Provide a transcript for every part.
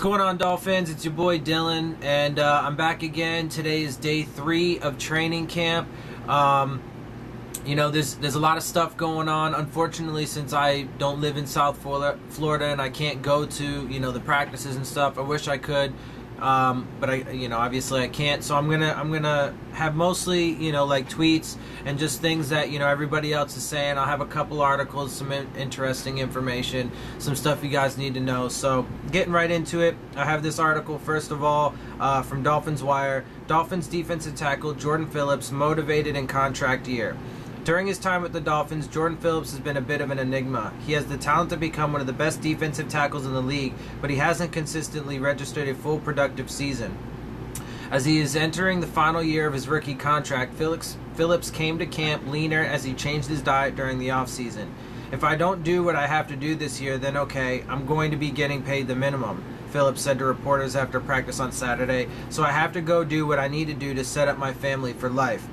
going on, Dolphins? It's your boy Dillon, and I'm back again. Today is day 3 of training camp. There's a lot of stuff going on. Unfortunately, since I don't live in South Florida and I can't go to the practices and stuff, I wish I could, but obviously I can't. So I'm gonna have mostly like tweets and just things that everybody else is saying. I'll have a couple articles, some interesting information, some stuff you guys need to know. So getting right into it, I have this article first of all from Dolphins Wire. Dolphins defensive tackle Jordan Phillips motivated in contract year. During his time with the Dolphins, Jordan Phillips has been a bit of an enigma. He has the talent to become one of the best defensive tackles in the league, but he hasn't consistently registered a full productive season. As he is entering the final year of his rookie contract, Phillips came to camp leaner as he changed his diet during the offseason. "If I don't do what I have to do this year, then okay, I'm going to be getting paid the minimum," Phillips said to reporters after practice on Saturday, "so I have to go do what I need to do to set up my family for life."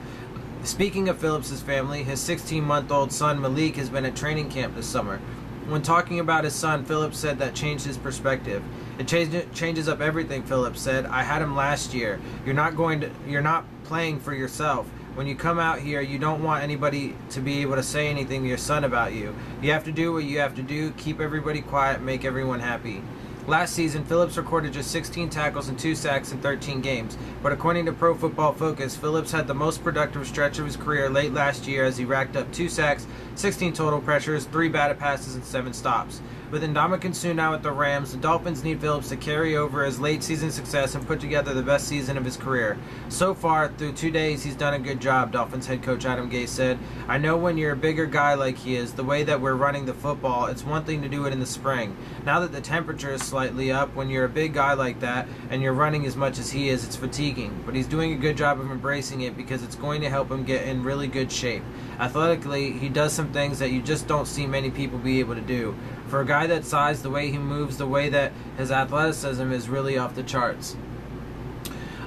Speaking of Phillips' family, his 16-month-old son Malik has been at training camp this summer. When talking about his son, Phillips said that changed his perspective. "It changes up everything," Phillips said. "I had him last year. You're not playing for yourself. When you come out here, you don't want anybody to be able to say anything to your son about you. You have to do what you have to do, keep everybody quiet, make everyone happy." Last season, Phillips recorded just 16 tackles and 2 sacks in 13 games, but according to Pro Football Focus, Phillips had the most productive stretch of his career late last year as he racked up 2 sacks, 16 total pressures, 3 batted passes, and 7 stops. With Ndamukong Suh now at the Rams, the Dolphins need Phillips to carry over his late season success and put together the best season of his career. "So far, through 2 days, he's done a good job," Dolphins head coach Adam Gase said. "I know when you're a bigger guy like he is, the way that we're running the football, it's one thing to do it in the spring. Now that the temperature is slightly up, when you're a big guy like that and you're running as much as he is, it's fatiguing. But he's doing a good job of embracing it because it's going to help him get in really good shape. Athletically, he does some things that you just don't see many people be able to do. For a guy that size, the way he moves, the way that his athleticism is really off the charts."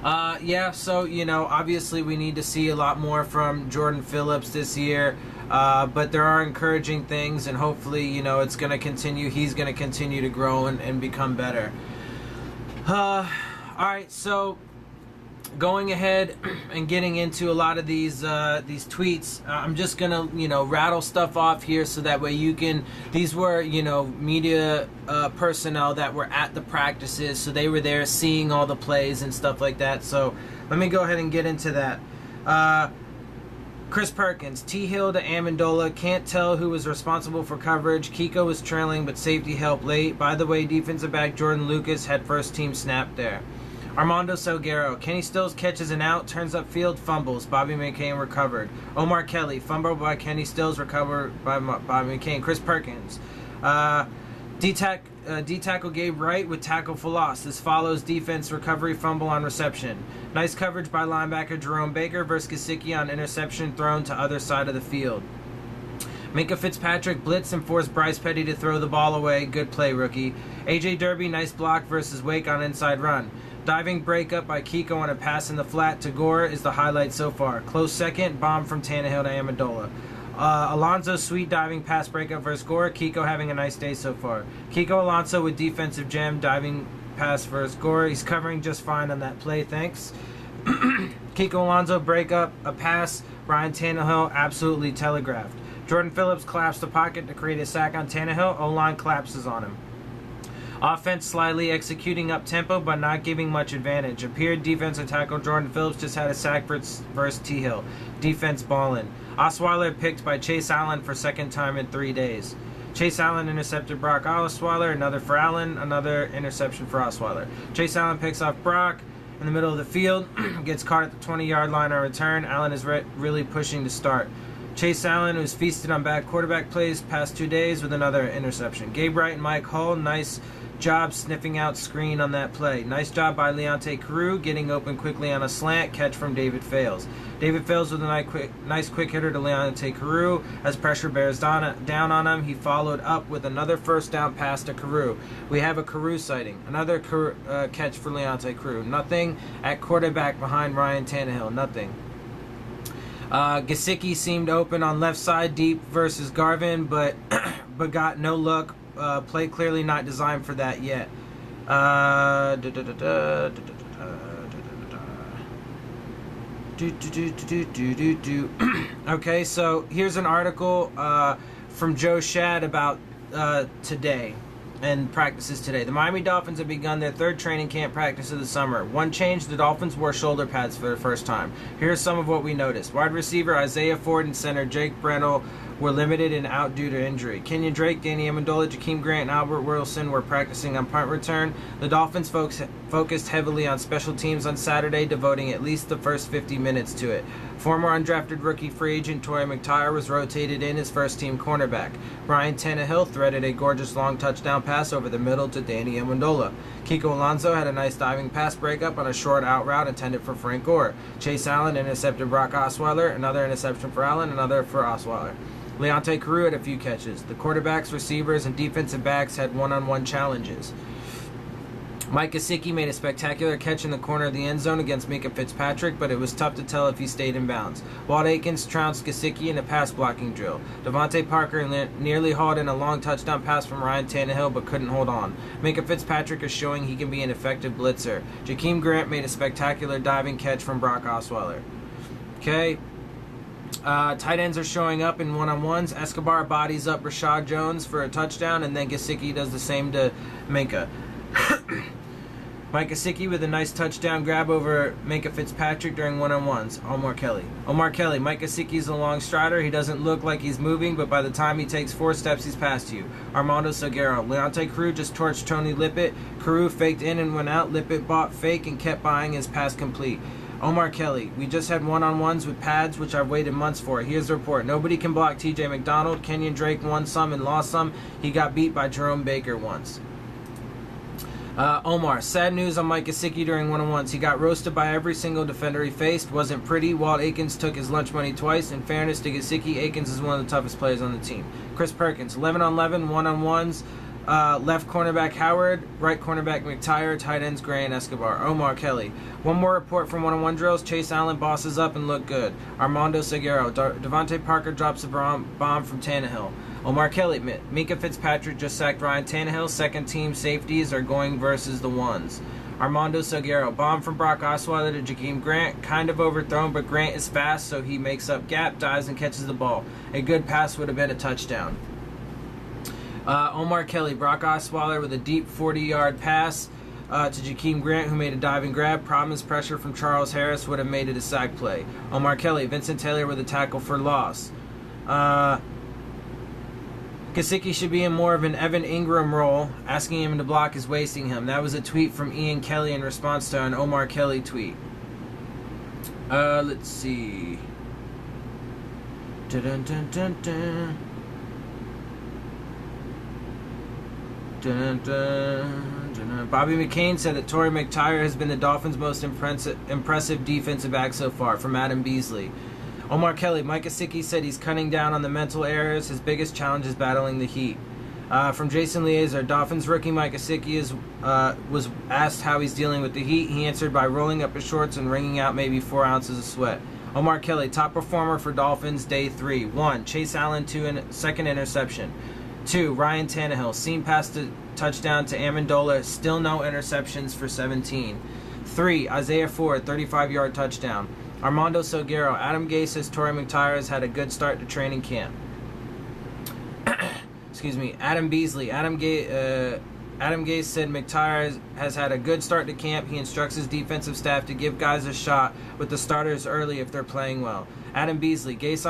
Obviously we need to see a lot more from Jordan Phillips this year, but there are encouraging things, and hopefully, it's going to continue. He's going to continue to grow and become better. All right, so going ahead and getting into a lot of these tweets, I'm just gonna rattle stuff off here so that way you can. These were media personnel that were at the practices, so they were there seeing all the plays and stuff like that. So let me go ahead and get into that. Chris Perkins, T. Hill to Amendola, can't tell who was responsible for coverage. Kiko was trailing, but safety helped late. By the way, defensive back Jordan Lucas had first team snap there. Armando Salguero, Kenny Stills catches an out, turns upfield, fumbles. Bobby McCain recovered. Omar Kelly, fumble by Kenny Stills, recovered by Bobby McCain. Chris Perkins, D-tackle Gabe Wright with tackle for loss. This follows defense recovery fumble on reception. Nice coverage by linebacker Jerome Baker versus Gesicki on interception thrown to other side of the field. Minka Fitzpatrick blitz and forced Bryce Petty to throw the ball away. Good play, rookie. AJ Derby, nice block versus Wake on inside run. Diving breakup by Kiko on a pass in the flat to Gore is the highlight so far. Close second, bomb from Tannehill to Amendola. Alonso, sweet diving pass breakup versus Gore. Kiko having a nice day so far. Kiko Alonso with defensive gem, diving pass versus Gore. He's covering just fine on that play, thanks. Kiko Alonso breakup, a pass. Ryan Tannehill absolutely telegraphed. Jordan Phillips collapsed the pocket to create a sack on Tannehill. O-line collapses on him. Offense slightly executing up-tempo, but not giving much advantage. Appeared defensive tackle Jordan Phillips just had a sack versus T. Hill. Defense ballin'. Osweiler picked by Chase Allen for second time in 3 days. Chase Allen intercepted Brock Osweiler, another for Allen, another interception for Osweiler. Chase Allen picks off Brock in the middle of the field, gets caught at the 20-yard line on return. Allen is really pushing to start. Chase Allen, who's feasted on bad quarterback plays past 2 days, with another interception. Gabe Wright and Mike Hull, nice job sniffing out screen on that play. Nice job by Leonte Carew, getting open quickly on a slant catch from David Fales. David Fales with a nice quick hitter to Leonte Carew. As pressure bears down on him, he followed up with another first down pass to Carew. We have a Carew sighting. Another catch for Leonte Carew. Nothing at quarterback behind Ryan Tannehill. Nothing. Gesicki seemed open on left side deep versus Garvin, but got no look. Play clearly not designed for that yet. Okay, so here's an article from Joe Shad about today and practices today. The Miami Dolphins have begun their third training camp practice of the summer. One change, the Dolphins wore shoulder pads for the first time. Here's some of what we noticed. Wide receiver Isaiah Ford and center Jake Brendel were limited and out due to injury. Kenyon Drake, Danny Amendola, Jakeem Grant, and Albert Wilson were practicing on punt return. The Dolphins focused heavily on special teams on Saturday, devoting at least the first 50 minutes to it. Former undrafted rookie free agent Torrey McTyer was rotated in as first-team cornerback. Ryan Tannehill threaded a gorgeous long touchdown pass over the middle to Danny Amendola. Kiko Alonso had a nice diving pass breakup on a short out route intended for Frank Gore. Chase Allen intercepted Brock Osweiler, another interception for Allen, another for Osweiler. Leonte Carroo had a few catches. The quarterbacks, receivers, and defensive backs had one-on-one challenges. Mike Gesicki made a spectacular catch in the corner of the end zone against Minkah Fitzpatrick, but it was tough to tell if he stayed in bounds. Walt Aikens trounced Gesicki in a pass-blocking drill. Devontae Parker nearly hauled in a long touchdown pass from Ryan Tannehill, but couldn't hold on. Minkah Fitzpatrick is showing he can be an effective blitzer. Jakeem Grant made a spectacular diving catch from Brock Osweiler. Okay. Tight ends are showing up in one-on-ones. Escobar bodies up Rashad Jones for a touchdown, and then Gesicki does the same to Minkah. Mike Gesicki with a nice touchdown grab over Minkah Fitzpatrick during one-on-ones. Omar Kelly. Mike Gesicki's a long strider. He doesn't look like he's moving, but by the time he takes 4 steps, he's past you. Armando Salguero. Leonte Carroo just torched Tony Lippett. Carroo faked in and went out. Lippett bought fake and kept buying his pass complete. Omar Kelly. We just had one-on-ones with pads, which I've waited months for. Here's the report. Nobody can block TJ McDonald. Kenyon Drake won some and lost some. He got beat by Jerome Baker once. Omar. Sad news on Mike Gesicki during one-on-ones. He got roasted by every single defender he faced. Wasn't pretty. Walt Aikens took his lunch money twice. In fairness to Gesicki, Aikens is one of the toughest players on the team. Chris Perkins. 11-on-11, one-on-ones. Left cornerback Howard, right cornerback McTyer, tight ends Gray and Escobar. Omar Kelly. One more report from one-on-one drills. Chase Allen bosses up and looked good. Armando Salguero. Devontae Parker drops a bomb from Tannehill. Omar Kelly. Minkah Fitzpatrick just sacked Ryan Tannehill. Second team safeties are going versus the ones. Armando Salguero. Bomb from Brock Osweiler to Jakeem Grant. Kind of overthrown, but Grant is fast, so he makes up gap, dives, and catches the ball. A good pass would have been a touchdown. Omar Kelly, Brock Osweiler with a deep 40-yard pass to Jakeem Grant, who made a diving grab. Promised pressure from Charles Harris would have made it a sack play. Omar Kelly, Vincent Taylor with a tackle for loss. Gesicki should be in more of an Evan Ingram role. Asking him to block is wasting him. That was a tweet from Ian Kelly in response to an Omar Kelly tweet. Let's see. Dun, dun, dun, dun. Bobby McCain said that Torrey McTyer has been the Dolphins' most impressive defensive back so far, from Adam Beasley. Omar Kelly. Mike Gesicki said he's cutting down on the mental errors. His biggest challenge is battling the heat. From Jason Lieser. Dolphins rookie Mike Gesicki was asked how he's dealing with the heat. He answered by rolling up his shorts and wringing out maybe 4 ounces of sweat. Omar Kelly. Top performer for Dolphins day 3. 1. Chase Allen, 2. Second interception. 2. Ryan Tannehill. Seam pass to touchdown to Amendola. Still no interceptions for 17. 3. Isaiah Ford. 35-yard touchdown. Armando Salguero. Adam Gase says Torrey McTyer has had a good start to training camp. Excuse me. Adam Beasley. Adam Gase said McTyer has had a good start to camp. He instructs his defensive staff to give guys a shot with the starters early if they're playing well. Adam Beasley. Gase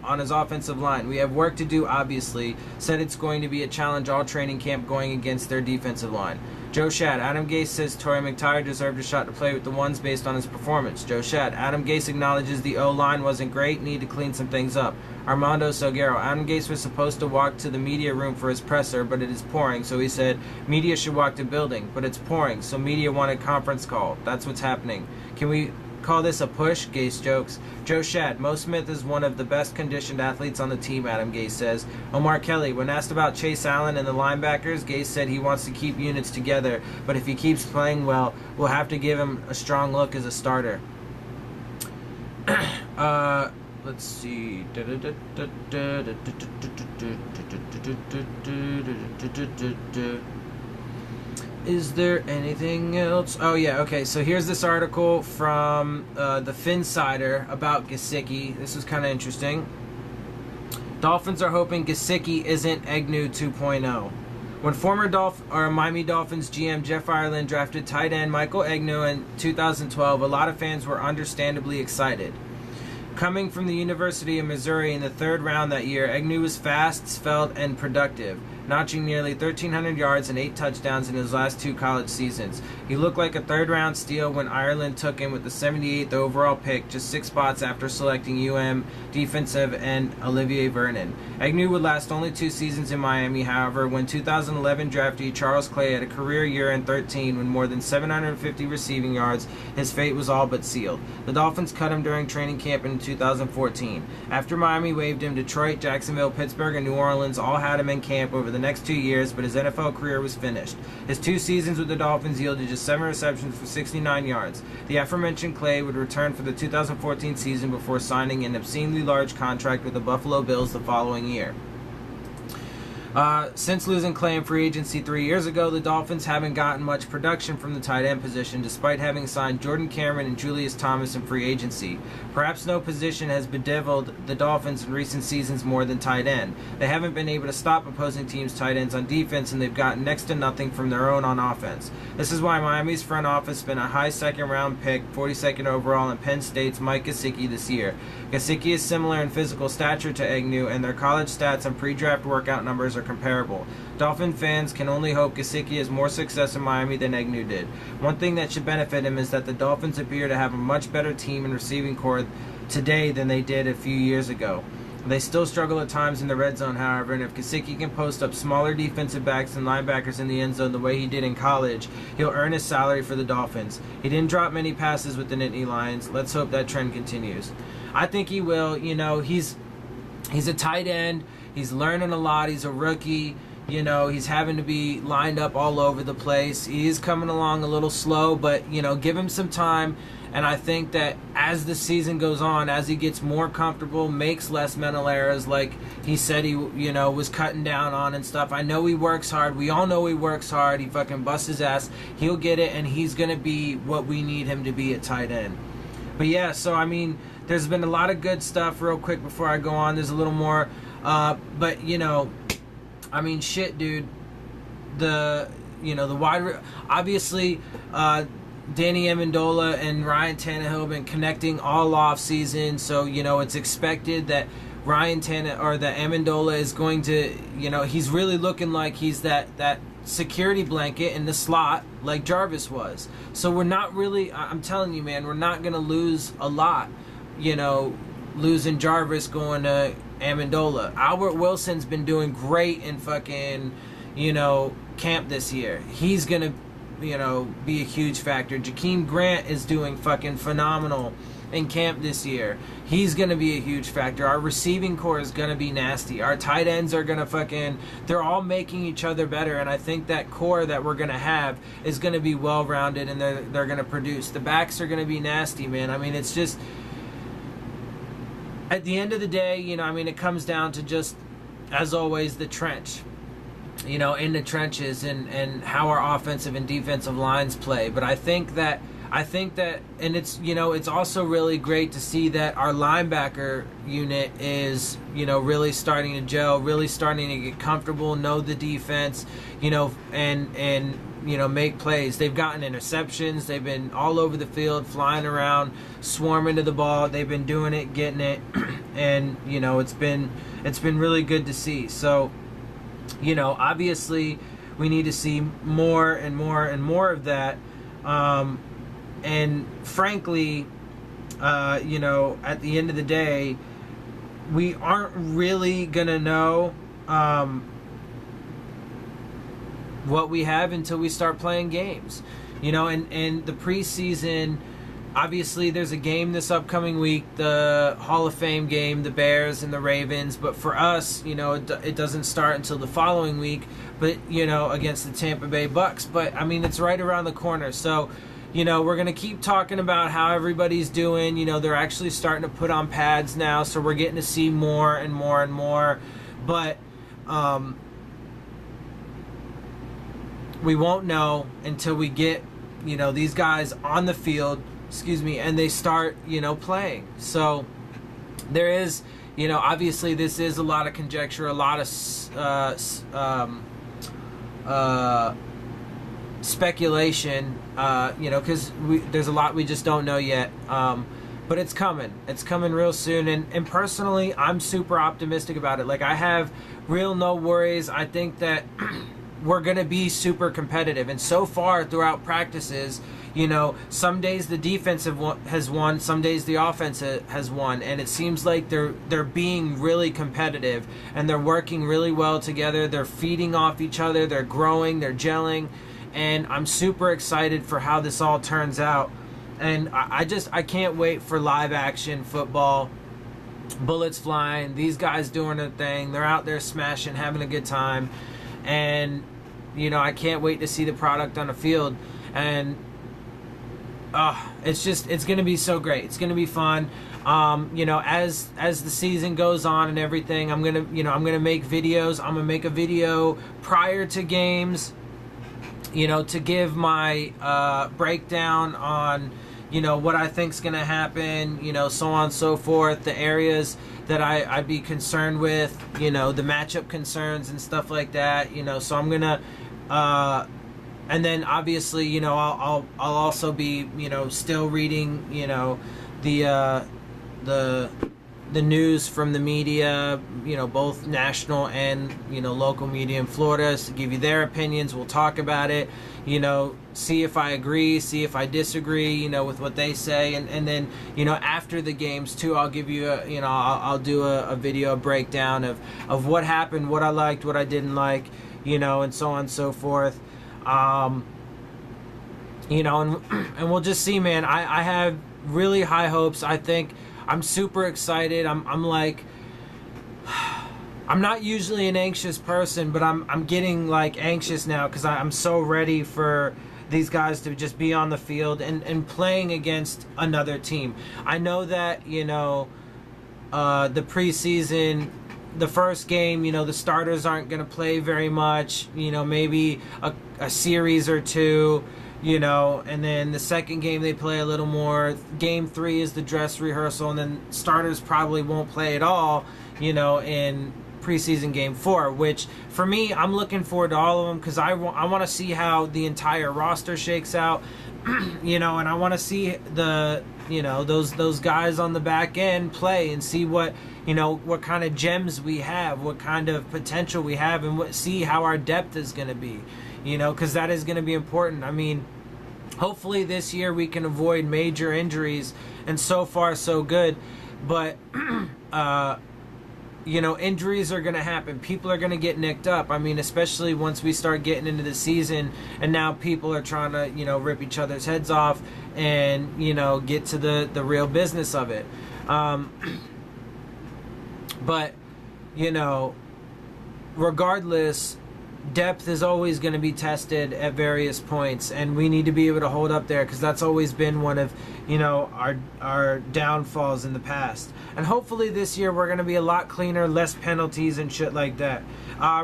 on his offensive line. We have work to do, obviously. Said it's going to be a challenge all training camp going against their defensive line. Joe Shad. Adam Gase says Torrey McTyer deserved a shot to play with the ones based on his performance. Joe Shad. Adam Gase acknowledges the O-line wasn't great, need to clean some things up. Armando Salguero. Adam Gase was supposed to walk to the media room for his presser, but it is pouring, so he said media should walk to building, but it's pouring, so media wanted conference call. That's what's happening. Can we call this a push? Gase jokes. Joe Shad. Mo Smith is one of the best conditioned athletes on the team, Adam Gase says. Omar Kelly. When asked about Chase Allen and the linebackers, Gase said he wants to keep units together, but if he keeps playing well, we'll have to give him a strong look as a starter. Let's see. Is there anything else? Oh, yeah, okay. So here's this article from the Finsider about Gesicki. This is kind of interesting. Dolphins are hoping Gesicki isn't Agnew 2.0. When former Miami Dolphins GM Jeff Ireland drafted tight end Michael Agnew in 2012, a lot of fans were understandably excited. Coming from the University of Missouri in the third round that year, Agnew was fast, svelte, and productive, notching nearly 1,300 yards and 8 touchdowns in his last 2 college seasons. He looked like a third-round steal when Ireland took him with the 78th overall pick, just 6 spots after selecting UM defensive end Olivier Vernon. Agnew would last only 2 seasons in Miami, however, when 2011 draftee Charles Clay had a career year in 13 with more than 750 receiving yards, his fate was all but sealed. The Dolphins cut him during training camp in 2014. After Miami waived him, Detroit, Jacksonville, Pittsburgh, and New Orleans all had him in camp over the next 2 years, but his NFL career was finished. His 2 seasons with the Dolphins yielded just 7 receptions for 69 yards. The aforementioned Clay would return for the 2014 season before signing an obscenely large contract with the Buffalo Bills the following year. Since losing Clay in free agency 3 years ago, the Dolphins haven't gotten much production from the tight end position, despite having signed Jordan Cameron and Julius Thomas in free agency. Perhaps no position has bedeviled the Dolphins in recent seasons more than tight end. They haven't been able to stop opposing teams' tight ends on defense, and they've gotten next to nothing from their own on offense. This is why Miami's front office spent a high second-round pick, 42nd overall, in Penn State's Mike Gesicki this year. Gesicki is similar in physical stature to Agnew, and their college stats and pre-draft workout numbers are comparable. Dolphin fans can only hope Gesicki has more success in Miami than Agnew did. One thing that should benefit him is that the Dolphins appear to have a much better team and receiving corps today than they did a few years ago. They still struggle at times in the red zone, however, and if Gesicki can post up smaller defensive backs and linebackers in the end zone the way he did in college, he'll earn his salary for the Dolphins. He didn't drop many passes with the Nittany Lions. Let's hope that trend continues. I think he will. You know, he's a tight end. He's learning a lot. He's a rookie. You know, he's having to be lined up all over the place. He is coming along a little slow, but, you know, give him some time. And I think that as the season goes on, as he gets more comfortable, makes less mental errors like he said he, you know, was cutting down on and stuff. I know he works hard. We all know he works hard. He fucking busts his ass. He'll get it, and he's going to be what we need him to be at tight end. But, yeah, so, I mean, there's been a lot of good stuff. Real quick before I go on, there's a little more. But, you know, I mean, shit, dude. Obviously, Danny Amendola and Ryan Tannehill have been connecting all off season, so, you know, it's expected that that Amendola is going to, you know, he's really looking like he's that security blanket in the slot like Jarvis was. So we're not really, I'm telling you, man, we're not going to lose a lot, you know, losing Jarvis going to Amendola. Albert Wilson's been doing great in fucking, you know, camp this year. He's going to, you know, be a huge factor. Jakeem Grant is doing fucking phenomenal in camp this year. He's going to be a huge factor. Our receiving core is going to be nasty. Our tight ends are going to they're all making each other better, and I think that core that we're going to have is going to be well-rounded, and they're going to produce. The backs are going to be nasty, man. I mean, it's just, at the end of the day, you know, I mean, it comes down to just, as always, the trench. You know, in the trenches and how our offensive and defensive lines play. But I think that, and it's, you know, it's also really great to see that our linebacker unit is, you know, really starting to gel, really starting to get comfortable, know the defense, you know, and you know, make plays. They've gotten interceptions. They've been all over the field, flying around, swarming to the ball. They've been doing it, getting it, and, you know, it's been really good to see. So, you know, obviously we need to see more and more and more of that. And frankly, you know, at the end of the day, we aren't really going to know what we have until we start playing games. You know, and the preseason, obviously there's a game this upcoming week, the Hall of Fame game, the Bears and the Ravens. But for us, you know, it doesn't start until the following week, but, you know, against the Tampa Bay Bucks. But, I mean, it's right around the corner. So, you know, we're going to keep talking about how everybody's doing. You know, they're actually starting to put on pads now, so we're getting to see more and more and more. But, we won't know until we get, these guys on the field, and they start, playing. So there is, obviously this is a lot of conjecture, a lot of speculation, because there's a lot we just don't know yet. But it's coming. It's coming real soon. And personally, I'm super optimistic about it. Like, I have real no worries. I think that we're going to be super competitive. And so far throughout practices, some days the defense has won, some days the offense has won. And it seems like they're being really competitive. And they're working really well together. They're feeding off each other. They're growing. They're gelling. And I'm super excited for how this all turns out. And I can't wait for live action football, bullets flying, these guys doing their thing. They're out there smashing, having a good time. And, I can't wait to see the product on the field. And it's going to be so great. It's going to be fun. As the season goes on and everything, I'm going to make videos. I'm going to make a video prior to games, to give my breakdown on what I think's going to happen, so on and so forth, the areas that I'd be concerned with, the matchup concerns and stuff like that, so I'm going to, and then obviously, I'll also be, still reading, the news from the media, both national and, local media in Florida, to give you their opinions. We'll talk about it, see if I agree, see if I disagree, with what they say. And then, after the games too, I'll give you I'll do a video breakdown of what happened, what I liked, what I didn't like, and so on and so forth. And we'll just see, man. I have really high hopes. I think I'm super excited. I'm like, I'm not usually an anxious person, but I'm getting like anxious now because I'm so ready for these guys to just be on the field and playing against another team. I know that, the preseason, the first game, the starters aren't going to play very much, maybe a series or two. And then the second game they play a little more. Game 3 is the dress rehearsal, and then starters probably won't play at all, in preseason game 4, which for me, I'm looking forward to all of them because I want to see how the entire roster shakes out, and I want to see the, those guys on the back end play and see what kind of gems we have, what kind of potential we have, and see how our depth is going to be. Because that is going to be important. I mean, hopefully this year we can avoid major injuries, and so far so good. But, injuries are going to happen. People are going to get nicked up. I mean, especially once we start getting into the season, and now people are trying to, rip each other's heads off and, get to the real business of it. But, regardless, depth is always going to be tested at various points, and we need to be able to hold up there because that's always been one of our downfalls in the past. And hopefully this year we're going to be a lot cleaner, less penalties and shit like that.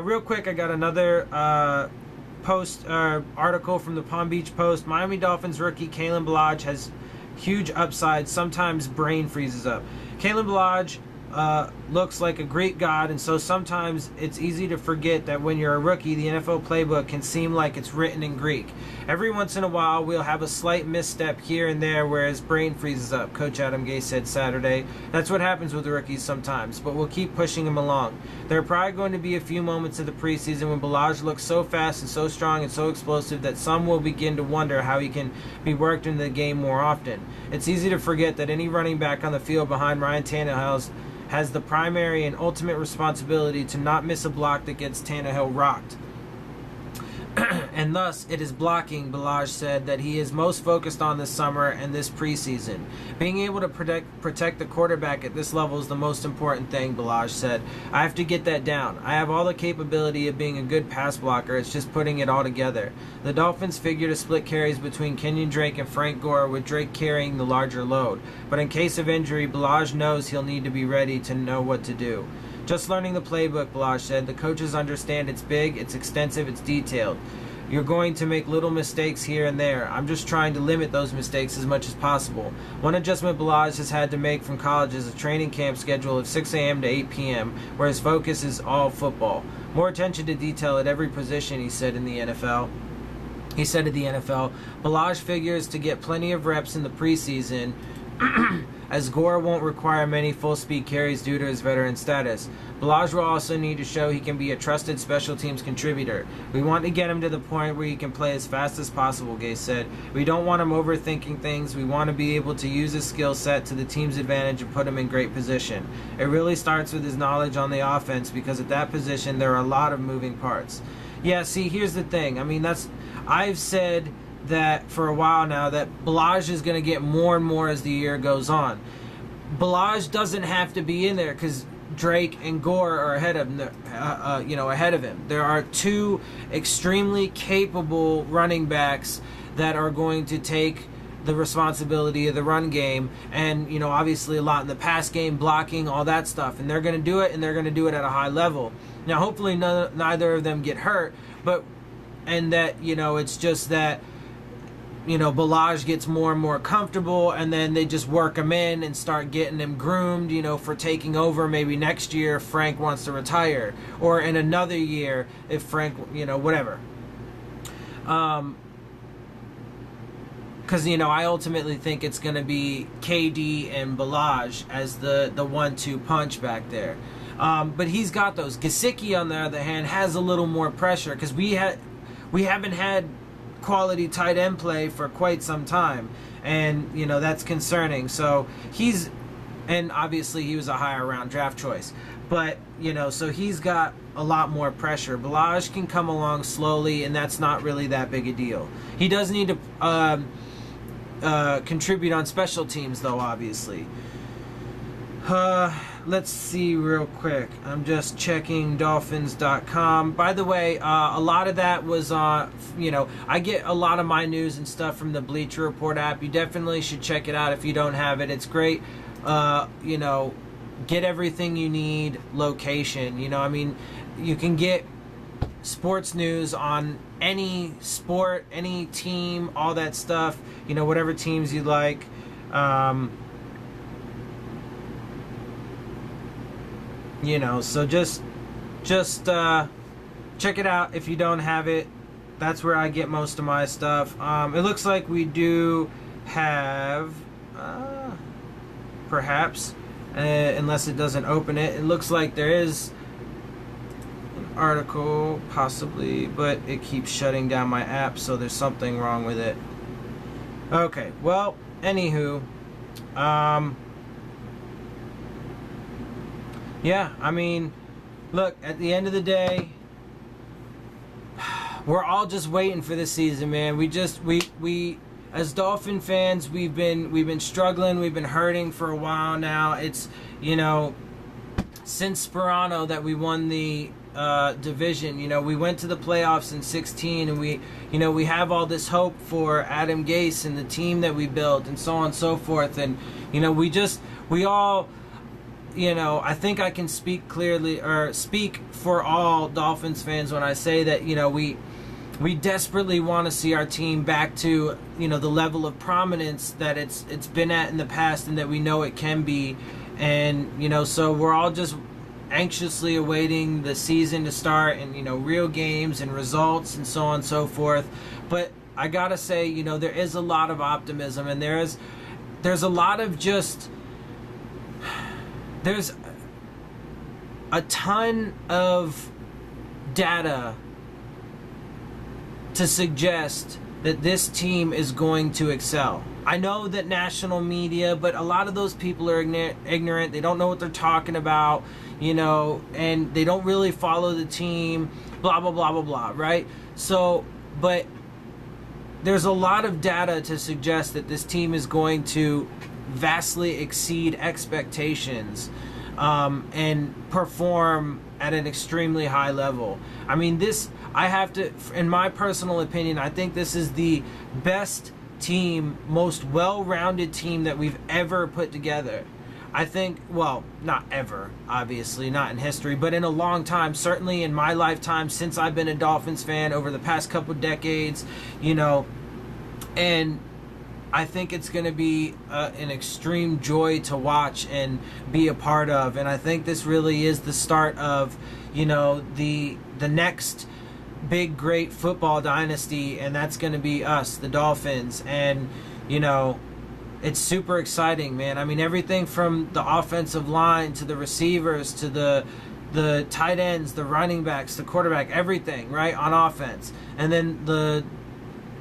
Real quick, I got another article from the Palm Beach Post. Miami Dolphins rookie Kalen Ballage has huge upside, sometimes brain freezes up. Kalen Ballage looks like a Greek god, and so sometimes it's easy to forget that when you're a rookie, the NFL playbook can seem like it's written in Greek. Every once in a while, we'll have a slight misstep here and there where his brain freezes up, Coach Adam Gase said Saturday. That's what happens with the rookies sometimes, but we'll keep pushing him along. There are probably going to be a few moments of the preseason when Ballage looks so fast and so strong and so explosive that some will begin to wonder how he can be worked into the game more often. It's easy to forget that any running back on the field behind Ryan Tannehill has the primary and ultimate responsibility to not miss a block that gets Tannehill rocked. And thus, it is blocking, Ballage said, that he is most focused on this summer and this preseason. Being able to protect the quarterback at this level is the most important thing, Ballage said. I have to get that down. I have all the capability of being a good pass blocker. It's just putting it all together. The Dolphins figure to split carries between Kenyon Drake and Frank Gore, with Drake carrying the larger load. But in case of injury, Ballage knows he'll need to be ready to know what to do. Just learning the playbook, Ballage said. The coaches understand it's big, it's extensive, it's detailed. You're going to make little mistakes here and there. I'm just trying to limit those mistakes as much as possible. One adjustment Balazs has had to make from college is a training camp schedule of 6 a.m. to 8 p.m., where his focus is all football. More attention to detail at every position, he said of the NFL. Balazs figures to get plenty of reps in the preseason, as Gore won't require many full-speed carries due to his veteran status. Balazs will also need to show he can be a trusted special teams contributor. We want to get him to the point where he can play as fast as possible, Gase said. We don't want him overthinking things. We want to be able to use his skill set to the team's advantage and put him in great position. It really starts with his knowledge on the offense, because at that position there are a lot of moving parts. Yeah, see, here's the thing. I mean, I've said that for a while now, that Balazs is going to get more and more as the year goes on. Balazs doesn't have to be in there because Drake and Gore are ahead of him. There are two extremely capable running backs that are going to take the responsibility of the run game, and obviously a lot in the pass game, blocking, all that stuff, and they're going to do it, and they're going to do it at a high level. Now, hopefully neither of them get hurt, and that it's just that Balazs gets more and more comfortable, and then they just work him in and start getting him groomed, for taking over maybe next year if Frank wants to retire, or in another year if Frank, whatever. Because, I ultimately think it's going to be KD and Balazs as the 1-2 punch back there. But he's got those. Gesicki, on the other hand, has a little more pressure because we haven't had quality tight end play for quite some time, and that's concerning. So and obviously he was a higher round draft choice, but so he's got a lot more pressure. Balazs can come along slowly, and that's not really that big a deal. He does need to contribute on special teams, though, obviously. Let's see real quick. I'm just checking Dolphins.com. By the way, a lot of that was on, I get a lot of my news and stuff from the Bleacher Report app. You definitely should check it out if you don't have it. It's great. Get everything you need, location. You can get sports news on any sport, any team, all that stuff, whatever teams you like. So just check it out if you don't have it. That's where I get most of my stuff. It looks like we do have, perhaps, unless it doesn't open it. It looks like there is an article, possibly, but it keeps shutting down my app, so there's something wrong with it. Okay, well, anywho, yeah, look, at the end of the day, we're all just waiting for this season, man. We as Dolphin fans, we've been struggling, we've been hurting for a while now. It's, since Sperano that we won the division. We went to the playoffs in 2016, and we have all this hope for Adam Gase and the team that we built, and so on and so forth. And we all. I think I can speak clearly, or speak for all Dolphins fans when I say that, we desperately want to see our team back to, the level of prominence that it's been at in the past, and that we know it can be. And, so we're all just anxiously awaiting the season to start, and, real games and results and so on and so forth. But I gotta say, there is a lot of optimism, and there's a lot of just... There's a ton of data to suggest that this team is going to excel. I know that national media, but a lot of those people are ignorant. They don't know what they're talking about, and they don't really follow the team, blah, blah, blah, blah, blah, right? So, but there's a lot of data to suggest that this team is going to vastly exceed expectations, and perform at an extremely high level. In my personal opinion, I think this is the best team, most well-rounded team that we've ever put together. I think, well, not ever, obviously, not in history, but in a long time, certainly in my lifetime, since I've been a Dolphins fan over the past couple decades, and I think it's going to be an extreme joy to watch and be a part of. And I think this really is the start of, the next big, great football dynasty, and that's going to be us, the Dolphins. And, it's super exciting, man. I mean, everything from the offensive line to the receivers to the tight ends, the running backs, the quarterback, everything, right, on offense. And then the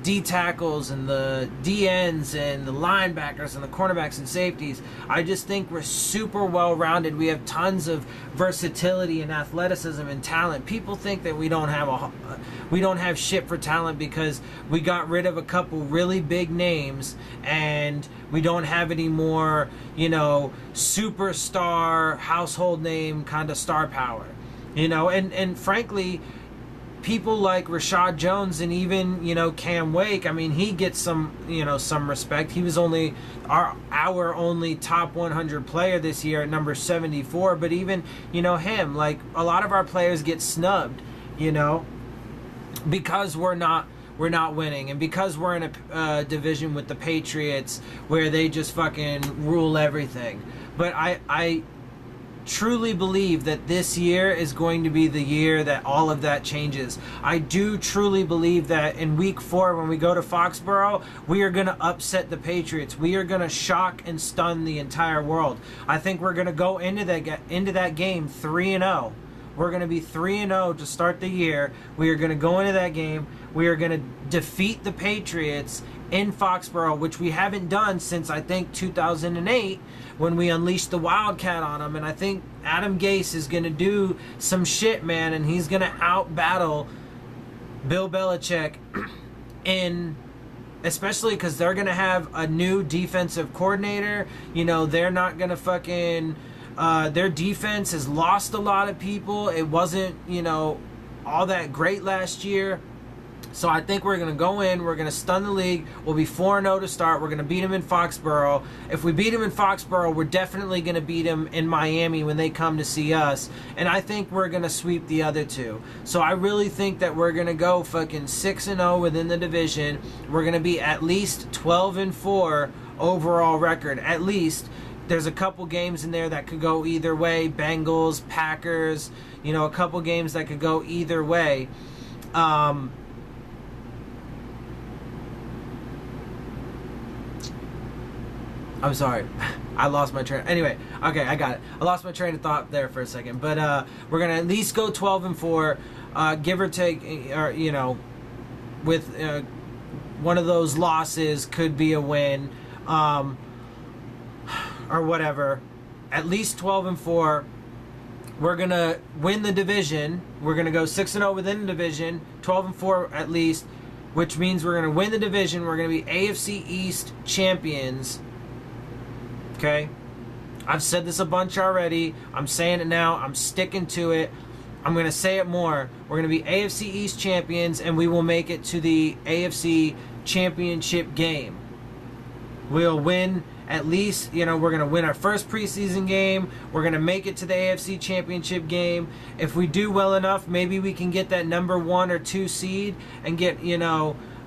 D tackles and the D ends and the linebackers and the cornerbacks and safeties. I just think we're super well rounded. We have tons of versatility and athleticism and talent. People think that we don't have shit for talent because we got rid of a couple really big names and we don't have any more, superstar household name kind of star power. And frankly, people like Rashad Jones and even, Cam Wake, I mean, he gets some respect. He was only our only top 100 player this year at number 74. But even, him, like, a lot of our players get snubbed, because we're not winning, and because we're in a division with the Patriots where they just fucking rule everything. But I truly believe that this year is going to be the year that all of that changes. I do truly believe that in week 4, when we go to Foxborough, we are going to upset the Patriots. We are going to shock and stun the entire world. I think we're going to go into that game 3-0. We're going to be 3-0 to start the year. We are going to go into that game. We are going to defeat the Patriots in Foxborough, which we haven't done since, I think, 2008, when we unleashed the Wildcat on them. And I think Adam Gase is going to do some shit, man, and he's going to out-battle Bill Belichick especially because they're going to have a new defensive coordinator. They're not going to fucking... their defense has lost a lot of people. It wasn't, all that great last year. So I think we're going to go in, we're going to stun the league. We'll be 4-0 to start. We're going to beat them in Foxborough. If we beat them in Foxborough, we're definitely going to beat them in Miami when they come to see us. And I think we're going to sweep the other two. So I really think that we're going to go fucking 6-0 within the division. We're going to be at least 12-4 overall record. At least. There's a couple games in there that could go either way. Bengals, Packers, a couple games that could go either way. I'm sorry. I lost my train. Anyway, okay, I got it. I lost my train of thought there for a second. But we're going to at least go 12-4, give or take, or, with one of those losses could be a win. Or whatever. At least 12-4. We're going to win the division. We're going to go 6-0 within the division, 12-4 at least, which means we're going to win the division. We're going to be AFC East champions. Okay? I've said this a bunch already. I'm saying it now. I'm sticking to it. I'm going to say it more. We're going to be AFC East champions, and we will make it to the AFC championship game. We'll win at least, we're going to win our first preseason game. We're going to make it to the AFC championship game. If we do well enough, maybe we can get that number 1 or 2 seed and get,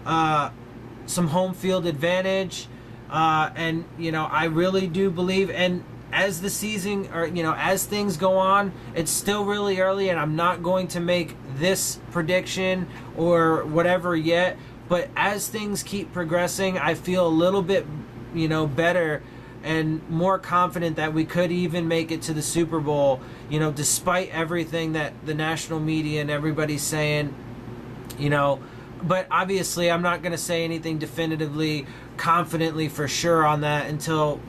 some home field advantage. And, I really do believe, and as the season, or, as things go on, it's still really early, and I'm not going to make this prediction or whatever yet. But as things keep progressing, I feel a little bit better and more confident that we could even make it to the Super Bowl, despite everything that the national media and everybody's saying, but obviously I'm not going to say anything definitively, confidently for sure on that until,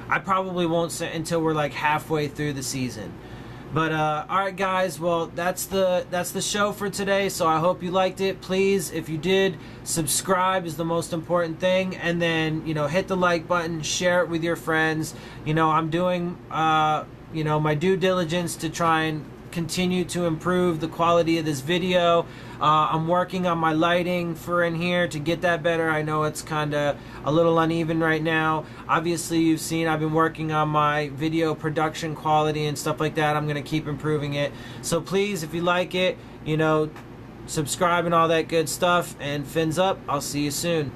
I probably won't say until we're like halfway through the season. But all right, guys. Well, that's the show for today. So I hope you liked it. Please, if you did, subscribe is the most important thing, and then hit the like button, share it with your friends. I'm doing my due diligence to try and continue to improve the quality of this video. I'm working on my lighting for in here to get that better. I know it's kind of a little uneven right now. Obviously, you've seen I've been working on my video production quality and stuff like that. I'm going to keep improving it. So please, if you like it, subscribe and all that good stuff. And fins up. I'll see you soon.